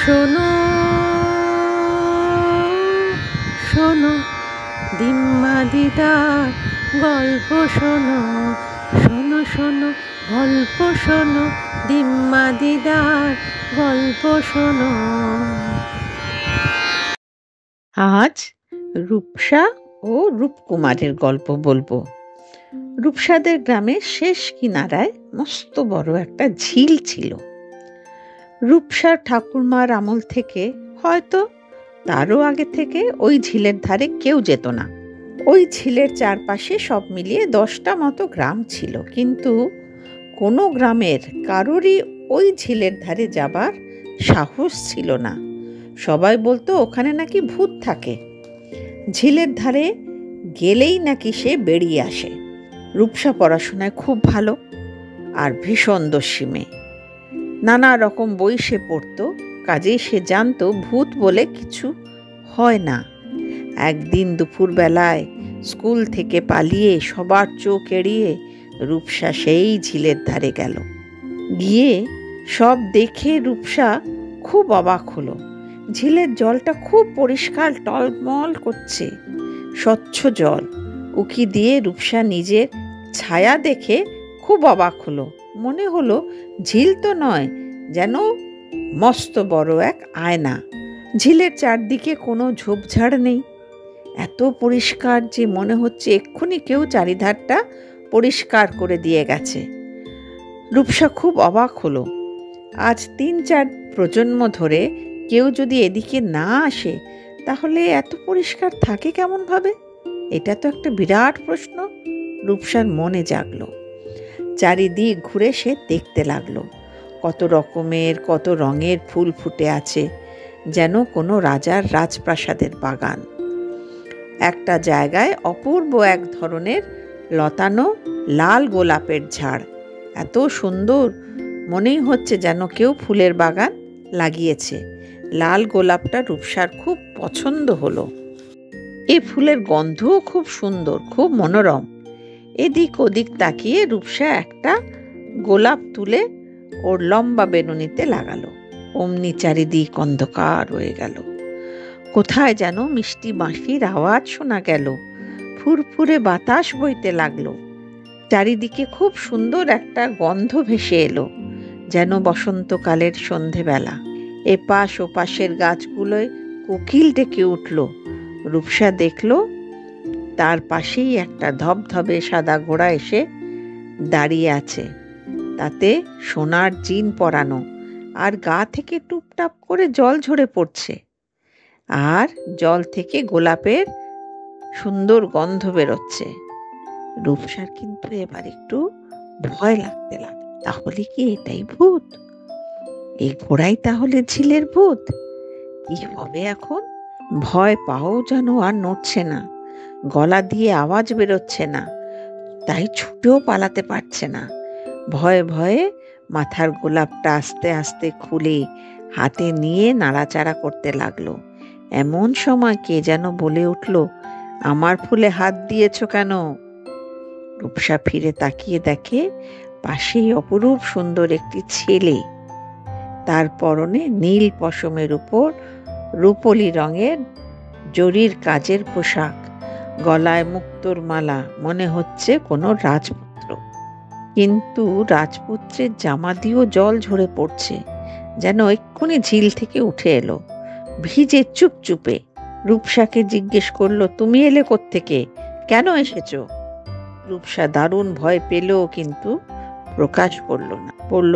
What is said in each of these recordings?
শোনো শোনো দিম্মা দিদার গল্প শোনো, শোনো শোনো গল্প শোনো, দিম্মা দিদার গল্প শোনো। আজ রূপসা ও রূপকুমারের গল্প বলবো। রূপসাদের গ্রামের শেষ কিনারায় মস্ত বড় একটা ঝিল ছিল। রূপসার ঠাকুরমার আমল থেকে, হয়তো তারও আগে থেকে, ওই ঝিলের ধারে কেউ যেত না। ওই ঝিলের চারপাশে সব মিলিয়ে 10টা মতো গ্রাম ছিল, কিন্তু কোনো গ্রামের কারোরই ওই ঝিলের ধারে যাবার সাহস ছিল না। সবাই বলতো ওখানে নাকি ভূত থাকে, ঝিলের ধারে গেলেই নাকি সে বেরিয়ে আসে। রূপসা পড়াশোনায় খুব ভালো আর ভীষণ দস্যি মেয়ে। নানা রকম বই সে পড়তো, কাজেই সে জানতো ভূত বলে কিছু হয় না। একদিন দুপুরবেলায় স্কুল থেকে পালিয়ে সবার চোখ এড়িয়ে রূপসা সেই ঝিলের ধারে গেল। গিয়ে সব দেখে রূপসা খুব অবাক হলো। ঝিলের জলটা খুব পরিষ্কার, টলমল করছে, স্বচ্ছ জল। উকি দিয়ে রূপসা নিজের ছায়া দেখে খুব অবাক হলো। মনে হলো ঝিল তো নয়, যেন মস্ত বড় এক আয়না। ঝিলের চারদিকে কোনো ঝোপঝাড় নেই, এত পরিষ্কার যে মনে হচ্ছে এক্ষুনি কেউ চারিধারটা পরিষ্কার করে দিয়ে গেছে। রূপসা খুব অবাক হলো। আজ 3-4 প্রজন্ম ধরে কেউ যদি এদিকে না আসে, তাহলে এত পরিষ্কার থাকে কেমন ভাবে? এটা তো একটা বিরাট প্রশ্ন রূপসার মনে জাগলো। চারিদিক ঘুরে সে দেখতে লাগলো। কত রকমের, কত রঙের ফুল ফুটে আছে, যেন কোনো রাজার রাজপ্রাসাদের বাগান। একটা জায়গায় অপূর্ব এক ধরনের লতানো লাল গোলাপের ঝাড়, এত সুন্দর, মনেই হচ্ছে যেন কেউ ফুলের বাগান লাগিয়েছে। লাল গোলাপটা রূপসার খুব পছন্দ হলো। এই ফুলের গন্ধও খুব সুন্দর, খুব মনোরম। এদিক ওদিক তাকিয়ে রূপসা একটা গোলাপ তুলে ওর লম্বা বেনুনিতে লাগালো। অমনি চারিদিক অন্ধকার হয়ে গেল। কোথায় যেন মিষ্টি বাঁশির আওয়াজ শোনা গেল, ফুরফুরে বাতাস বইতে লাগলো। চারিদিকে খুব সুন্দর একটা গন্ধ ভেসে এলো, যেন বসন্তকালের সন্ধেবেলা। এপাশ ওপাশের গাছগুলোয় কোকিল ডেকে উঠল। রূপসা দেখল তার পাশেই একটা ধবধবে সাদা ঘোড়া এসে দাঁড়িয়ে আছে। তাতে সোনার জিন পরানো, আর গা থেকে টুপটাপ করে জল ঝরে পড়ছে, আর জল থেকে গোলাপের সুন্দর গন্ধ বেরোচ্ছে। রূপসার কিন্তু এবার একটু ভয় লাগতে লাগলো। তাহলে কি এটাই ভূত? এই ঘোড়াই তাহলে ঝিলের ভূত? কি হবে এখন? ভয় পাও যেন আর নড়ছে না, গলা দিয়ে আওয়াজ বেরোচ্ছে না, তাই ছুটেও পালাতে পারছে না। ভয়ে ভয়ে মাথার গোলাপটা আস্তে আস্তে খুলে হাতে নিয়ে নাড়াচাড়া করতে লাগলো। এমন সময় কে যেন বলে উঠল, আমার ফুলে হাত দিয়েছ কেন? রূপসা ফিরে তাকিয়ে দেখে পাশেই অপরূপ সুন্দর একটি ছেলে। তার পরনে নীল পশমের উপর রূপলি রঙের জরির কাজের পোশাক, গলায় মুক্তোর মালা। মনে হচ্ছে কোনো রাজপুত্র, কিন্তু রাজপুত্রের জামা দিয়েও জল ঝরে পড়ছে, যেন এক্ষুনি ঝিল থেকে উঠে এলো, ভিজে চুপচুপে। রূপসাকে জিজ্ঞেস করলো, তুমি এলে কোত্থেকে, কেন এসেছো? রূপসা দারুণ ভয় পেল, কিন্তু প্রকাশ করল না। বলল,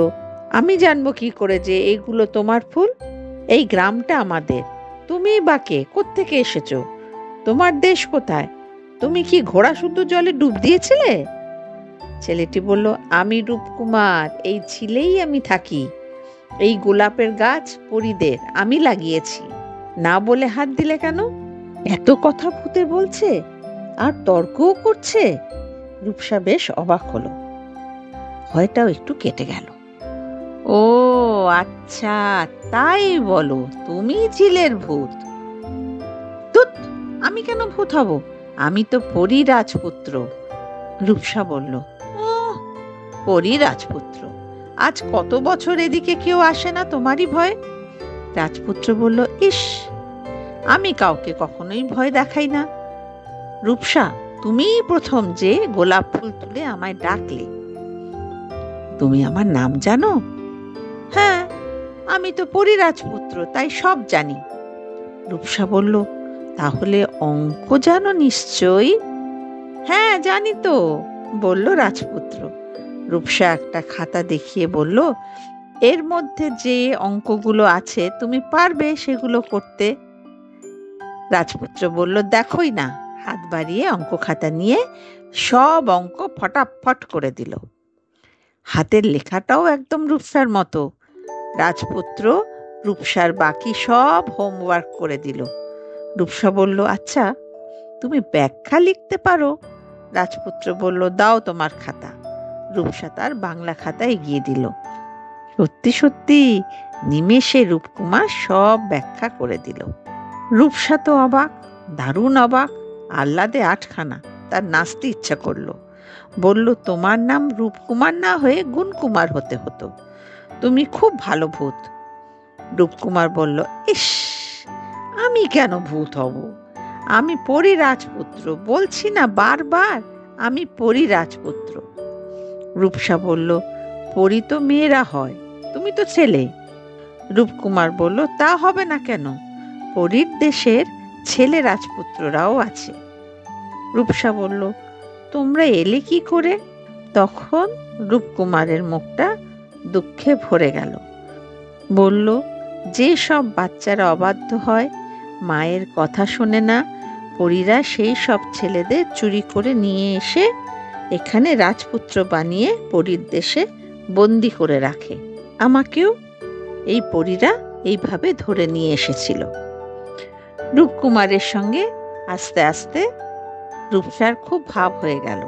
আমি জানবো কি করে যে এইগুলো তোমার ফুল? এই গ্রামটা আমাদের, তুমি বা কে, কোত্থেকে এসেছো, তোমার দেশ কোথায়? তুমি কি ঘোড়া শুদ্ধ জলে ডুব দিয়েছিলে? ছেলেটি বলল, আমি রূপকুমার, এই ঝিলেই আমি থাকি। এই গোলাপের গাছ পরীদের, আমি লাগিয়েছি। না বলে হাত দিলে কেন? এত কথা ভূতে বলছে আর তর্কও করছে। রূপসা বেশ অবাক হলো, ভয়টাও একটু কেটে গেল। ও আচ্ছা, তাই বলো তুমি ঝিলের ভূত? ধুৎ, আমি কেন ভূত হব? আমি তো পরী রাজপুত্র। রূপসা বলল, ও পরী রাজপুত্র? আজ কত বছর এদিকে কেউ আসে না তোমারই ভয়? রাজপুত্র বলল, ইস, আমি কাউকে কখনোই ভয় দেখাই না। রূপসা, তুমিই প্রথম যে গোলাপ ফুল তুলে আমায় ডাকলে। তুমি আমার নাম জানো? হ্যাঁ, আমি তো পরী রাজপুত্র, তাই সব জানি। রূপসা বলল, তাহলে অঙ্ক জানো নিশ্চয়ই? হ্যাঁ, জানি তো, বলল রাজপুত্র। রূপসা একটা খাতা দেখিয়ে বলল, এর মধ্যে যে অঙ্কগুলো আছে তুমি পারবে সেগুলো করতে। রাজপুত্র বলল, দেখোই না, হাত বাড়িয়ে অঙ্ক খাতা নিয়ে সব অঙ্ক ফটাফট করে দিল। হাতের লেখাটাও একদম রূপসার মতো। রাজপুত্র রূপসার বাকি সব হোমওয়ার্ক করে দিল। রূপসা বলল, আচ্ছা, তুমি ব্যাখ্যা লিখতে পারো? রাজপুত্র বলল, দাও তোমার খাতা। রূপসা তার বাংলা খাতা এগিয়ে দিল। সত্যি সত্যি নিমেষে রূপকুমার সব ব্যাখ্যা করে দিল। রূপসা তো অবাক, দারুণ অবাক, আহ্লাদে আটখানা। তার নাচতে ইচ্ছা করলো। বলল, তোমার নাম রূপকুমার না হয়ে গুণকুমার হতে হতো। তুমি খুব ভালো ভূত। রূপকুমার বলল, ইস, আমি কেন ভূত হব? আমি পরী রাজপুত্র, বলছি না বারবার, আমি পরী রাজপুত্র। রূপসা বলল, পরী তো মেয়েরা হয়, তুমি তো ছেলে। রূপকুমার বলল, তা হবে না কেন? পরীর দেশের ছেলে রাজপুত্ররাও আছে। রূপসা বলল, তোমরা এলে কি করে? তখন রূপকুমারের মুখটা দুঃখে ভরে গেল। বলল, যে সব বাচ্চারা অবাধ্য হয়, মায়ের কথা শোনে না, পরীরা সেই সব ছেলেদের চুরি করে নিয়ে এসে এখানে রাজপুত্র বানিয়ে পরীর দেশে বন্দি করে রাখে। আমাকেও এই পরীরা এইভাবে ধরে নিয়ে এসেছিল। রূপকুমারের সঙ্গে আস্তে আস্তে রূপসার খুব ভাব হয়ে গেল।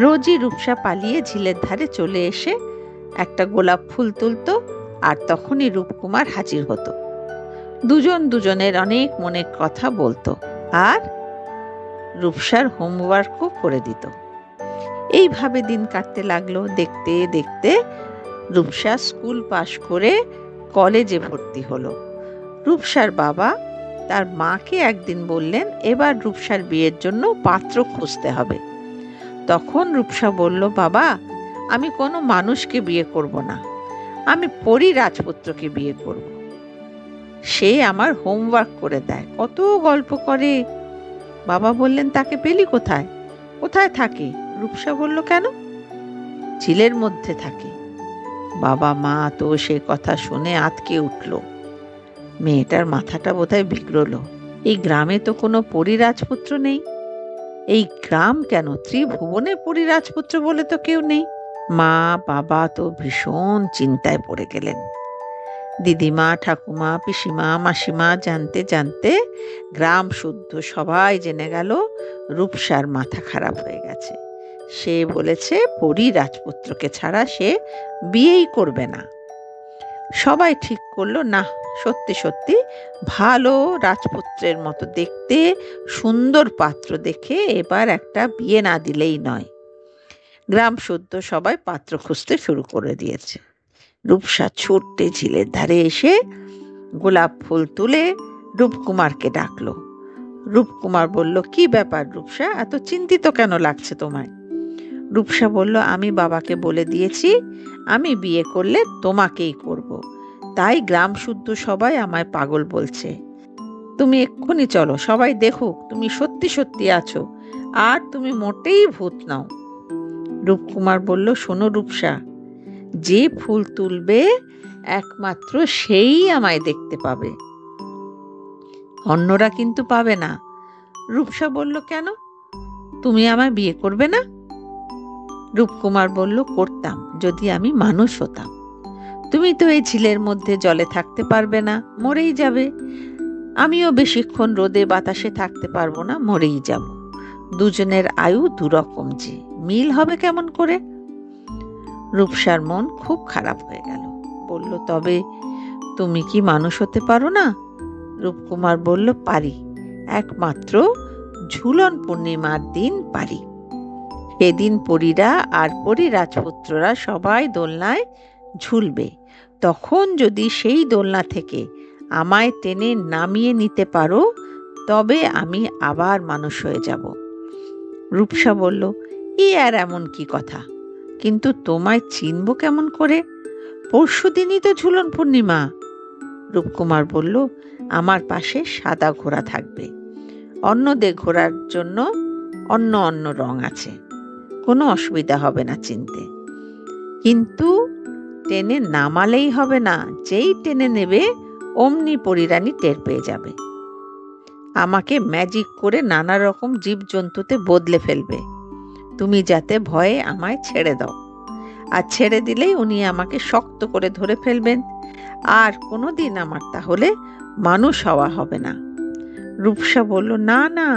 রোজই রূপসা পালিয়ে ঝিলের ধারে চলে এসে একটা গোলাপ ফুল তুলত, আর তখনই রূপকুমার হাজির হতো। দুজন দুজনের অনেক মনের কথা বলতো, আর রূপসার হোমওয়ার্কও করে দিত। এইভাবে দিন কাটতে লাগলো। দেখতে দেখতে রূপসা স্কুল পাশ করে কলেজে ভর্তি হলো। রূপসার বাবা তার মাকে একদিন বললেন, এবার রূপসার বিয়ের জন্য পাত্র খুঁজতে হবে। তখন রূপসা বলল, বাবা, আমি কোনো মানুষকে বিয়ে করব না, আমি পরী রাজপুত্রকে বিয়ে করব। সে আমার হোমওয়ার্ক করে দেয়, কত গল্প করে। বাবা বললেন, তাকে পেলি কোথায়? কোথায় থাকে? রূপসা বলল, কেন? ঝিলের মধ্যে থাকে। বাবা মা তো সে কথা শুনে আঁতকে উঠল। মেয়েটার মাথাটা বোধহয় বিগড়ল। এই গ্রামে তো কোনো পরী রাজপুত্র নেই। এই গ্রাম কেন, ত্রিভুবনে পরী রাজপুত্র বলে তো কেউ নেই। মা বাবা তো ভীষণ চিন্তায় পড়ে গেলেন। দিদিমা, ঠাকুমা, পিসিমা, মাসিমা জানতে জানতে গ্রাম শুদ্ধ সবাই জেনে গেল রূপসার মাথা খারাপ হয়ে গেছে। সে বলেছে পরী রাজপুত্রকে ছাড়া সে বিয়েই করবে না। সবাই ঠিক করলো, না, সত্যি সত্যি ভালো রাজপুত্রের মতো দেখতে সুন্দর পাত্র দেখে এবার একটা বিয়ে না দিলেই নয়। গ্রাম শুদ্ধ সবাই পাত্র খুঁজতে শুরু করে দিয়েছে। রূপসা ছুটতে ঝিলের ধারে এসে গোলাপ ফুল তুলে রূপকুমারকে ডাকলো। রূপকুমার বলল, কি ব্যাপার রূপসা, এত চিন্তিত কেন লাগছে তোমায়? রূপসা বলল, আমি বাবাকে বলে দিয়েছি আমি বিয়ে করলে তোমাকেই করব, তাই গ্রাম শুদ্ধ সবাই আমায় পাগল বলছে। তুমি এক্ষুনি চলো, সবাই দেখুক তুমি সত্যি সত্যি আছো, আর তুমি মোটেই ভূত নাও। রূপকুমার বলল, শোনো রূপসা, যে ফুল তুলবে একমাত্র সেই আমায় দেখতে পাবে, অন্যরা কিন্তু পাবে না। রূপসা বলল, কেন, তুমি আমায় বিয়ে করবে না? রূপকুমার বলল, করতাম যদি আমি মানুষ হতাম। তুমি তো এই ঝিলের মধ্যে জলে থাকতে পারবে না, মরেই যাবে। আমিও বেশিক্ষণ রোদে বাতাসে থাকতে পারবো না, মরেই যাব। দুজনের আয়ু দুরকম, যে মিল হবে কেমন করে? রূপসার মন খুব খারাপ হয়ে গেল। বলল, তবে তুমি কি মানুষ হতে পারো না? রূপকুমার বলল, পারি, একমাত্র ঝুলন পূর্ণিমার দিন পারি। সেদিন পরীরা আর পরী রাজপুত্ররা সবাই দোলনায় ঝুলবে। তখন যদি সেই দোলনা থেকে আমায় টেনে নামিয়ে নিতে পারো, তবে আমি আবার মানুষ হয়ে যাব। রূপসা বলল, এ আর এমন কি কথা? কিন্তু তোমায় চিনব কেমন করে? পরশুদিনই তো ঝুলন পূর্ণিমা। রূপকুমার বলল, আমার পাশে সাদা ঘোড়া থাকবে। অন্যদের ঘোড়ার জন্য অন্য অন্য রং আছে, কোনো অসুবিধা হবে না চিনতে। কিন্তু টেনে নামালেই হবে না, যেই টেনে নেবে অমনি পরীরানী টের পেয়ে যাবে। আমাকে ম্যাজিক করে নানা রকম জীবজন্তুতে বদলে ফেলবে। তুমি যাতে ভয়ে আমায় ছেড়ে দাও, আর ছেড়ে দিলেই উনি আমাকে শক্ত করে ধরে ফেলবেন, আর কোনোদিন আমার তাহলে মানুষ হওয়া হবে না। রূপসা বলল, না না,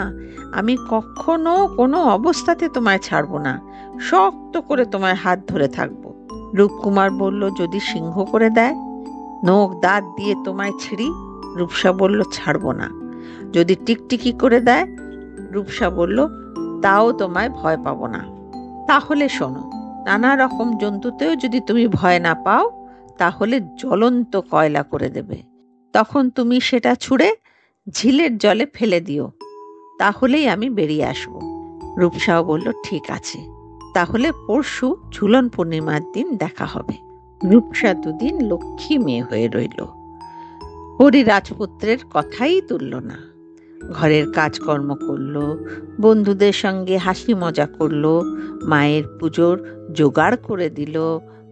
আমি কখনো কোনো অবস্থাতে তোমায় ছাড়বো না, শক্ত করে তোমায় হাত ধরে থাকবো। রূপকুমার বলল, যদি সিংহ করে দেয়, নখ দাঁত দিয়ে তোমায় ছিঁড়ি? রূপসা বলল, ছাড়বো না। যদি টিকটিকি করে দেয়? রূপসা বলল, তাও তোমায় ভয় পাবো না। তাহলে শোনো, নানা রকম জন্তুতেও যদি তুমি ভয় না পাও, তাহলে জ্বলন্ত কয়লা করে দেবে। তখন তুমি সেটা ছুঁড়ে ঝিলের জলে ফেলে দিও, তাহলেই আমি বেরিয়ে আসব। রূপসাও বলল, ঠিক আছে, তাহলে পরশু ঝুলন পূর্ণিমার দিন দেখা হবে। রূপসা দুদিন লক্ষ্মী মেয়ে হয়ে রইল। হরি রাজপুত্রের কথাই তুলল না। ঘরের কাজকর্ম করলো, বন্ধুদের সঙ্গে হাসি মজা করলো, মায়ের পুজোর জোগাড় করে দিল।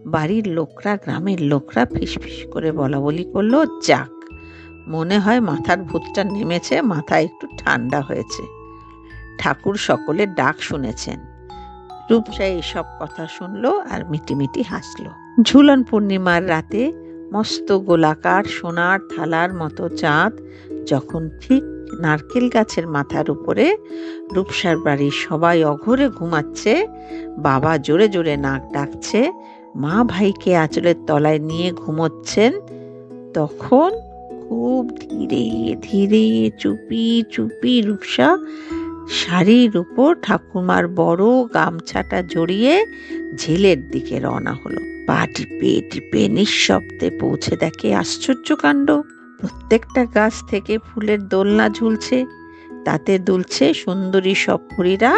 বাড়ির লোকরা, গ্রামের লোকরা ফিসফিস করে বলা বলি করলো, যাক, মনে হয় মাথার ভূতটা নেমেছে, মাথা একটু ঠান্ডা হয়েছে। ঠাকুর সকলের ডাক শুনেছেন। রূপসা এইসব কথা শুনলো আর মিটিমিটি হাসলো। ঝুলন পূর্ণিমার রাতে মস্ত গোলাকার সোনার থালার মতো চাঁদ যখন ঠিক নারকেল গাছের মাথার উপরে, রূপসার বাড়ির সবাই অঘরে ঘুমাচ্ছে, বাবা জোরে জোরে নাক ডাকছে, মা ভাইকে আঁচলের তলায় নিয়ে ঘুমোচ্ছেন, তখন খুব ধীরে ধীরে চুপি চুপি রূপসা শাড়ির উপর ঠাকুমার বড় গামছাটা জড়িয়ে ঝিলের দিকে রওনা হলো। পা টিপে টিপে নিঃশব্দে পৌঁছে দেখে আশ্চর্য কাণ্ড। প্রত্যেকটা গাছ থেকে ফুলের দোলনা ঝুলছে, তাতে দুলছে সুন্দরী সব পরীরা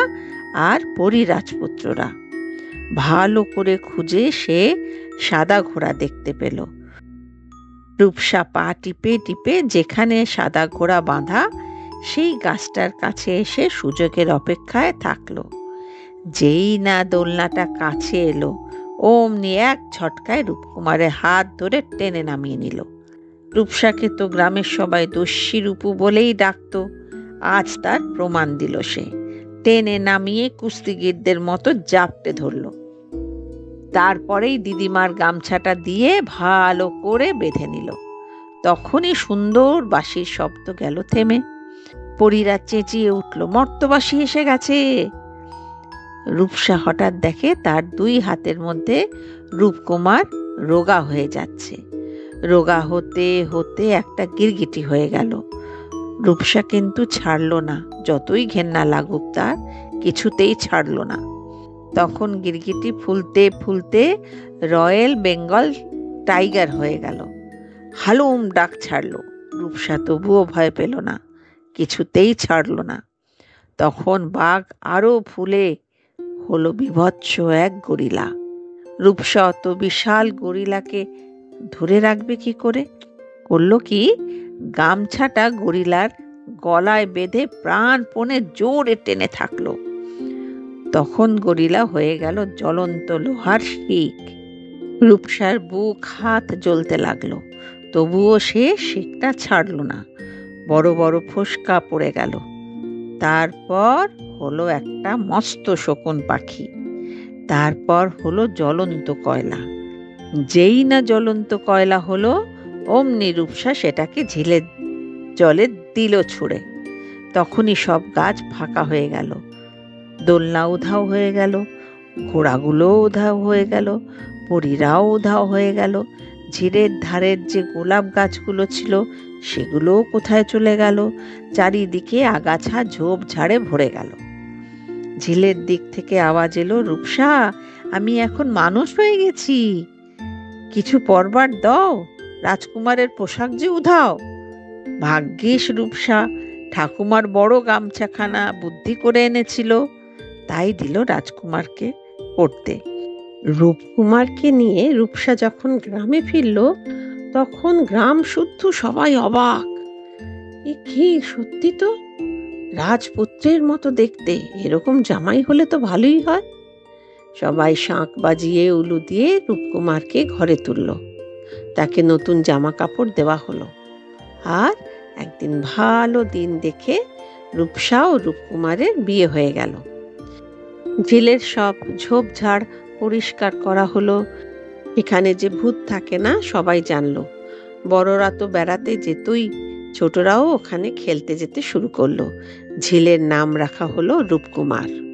আর পরী রাজপুত্ররা। ভালো করে খুঁজে সে সাদা ঘোড়া দেখতে পেল। রূপসা পা টিপে টিপে যেখানে সাদা ঘোড়া বাঁধা, সেই গাছটার কাছে এসে সুযোগের অপেক্ষায় থাকলো। যেই না দোলনাটা কাছে এলো, অমনি এক ঝটকায় রূপকুমারের হাত ধরে টেনে নামিয়ে নিল। রূপসাকে তো গ্রামের সবাই দস্যি রূপু বলেই ডাকত, আজ তার প্রমাণ দিল সে। টেনে নামিয়ে কুস্তিগীরদের মতো জাপটে ধরল। তারপরেই দিদিমার গামছাটা দিয়ে ভালো করে বেঁধে নিল। তখনই সুন্দর বাঁশির শব্দ গেল থেমে। পরীরা চেঁচিয়ে উঠল, মর্তবাসী এসে গেছে। রূপসা হঠাৎ দেখে তার দুই হাতের মধ্যে রূপকুমার রোগা হয়ে যাচ্ছে। রোগা হতে হতে একটা গিরগিটি হয়ে গেল। রূপসা কিন্তু ছাড়ল না, যতই ঘেন্না লাগুক তার, কিছুতেই ছাড়ল না। তখন গিরগিটি ফুলতে ফুলতে রয়্যাল বেঙ্গল টাইগার হয়ে গেল। হালুম ডাক ছাড়ল। রূপসা তবুও ভয় পেল না, কিছুতেই ছাড়ল না। তখন বাঘ আরো ফুলে হলো বিভৎস এক গরিলা। রূপসা অত বিশাল গরিলাকে ধরে রাখবে কি করে? করলো কি, গামছাটা গরিলার গলায় বেঁধে প্রাণপণে জোরে টেনে থাকলো। তখন গরিলা হয়ে গেল জ্বলন্ত লোহার শিক। রূপসার বুক হাত জ্বলতে লাগলো, তবুও সে শিকটা ছাড়ল না। বড় বড় ফোসকা পড়ে গেল। তারপর হলো একটা মস্ত শকুন পাখি। তারপর হলো জ্বলন্ত কয়লা। যেই না জ্বলন্ত কয়লা হলো, অমনি রূপসা সেটাকে ঝিলের জলে দিল ছুঁড়ে। তখনই সব গাছ ফাঁকা হয়ে গেল। দোলনা উধাও হয়ে গেল, ঘোড়াগুলোও উধাও হয়ে গেল, পরীরাও উধাও হয়ে গেল। ঝিলের ধারের যে গোলাপ গাছগুলো ছিল, সেগুলোও কোথায় চলে গেল। চারিদিকে আগাছা ঝোপ ঝাড়ে ভরে গেল। ঝিলের দিক থেকে আওয়াজ এলো, রূপসা, আমি এখন মানুষ হয়ে গেছি। কিছু পরবার দাও, রাজকুমারের পোশাক যে উধাও। ভাগ্যিস রূপসা ঠাকুমার বড় গামছাখানা বুদ্ধি করে এনেছিল, তাই দিল রাজকুমারকে পড়তে। রূপকুমারকে নিয়ে রূপসা যখন গ্রামে ফিরল, তখন গ্রাম শুদ্ধ সবাই অবাক। এ কি, সত্যি তো রাজপুত্রের মতো দেখতে, এরকম জামাই হলে তো ভালোই হয়। সবাই শাঁখ বাজিয়ে উলু দিয়ে রূপকুমারকে ঘরে তুলল। তাকে নতুন জামা কাপড় দেওয়া হলো। আর একদিন ভালো দিন দেখে রূপসা ও রূপকুমারের বিয়ে হয়ে গেল। জেলের সব ঝোপঝাড় পরিষ্কার করা হলো। এখানে যে ভূত থাকে না সবাই জানলো। বড়রা তো বেড়াতে যেতই, ছোটরাও ওখানে খেলতে যেতে শুরু করলো। ঝিলের নাম রাখা হলো রূপকুমার।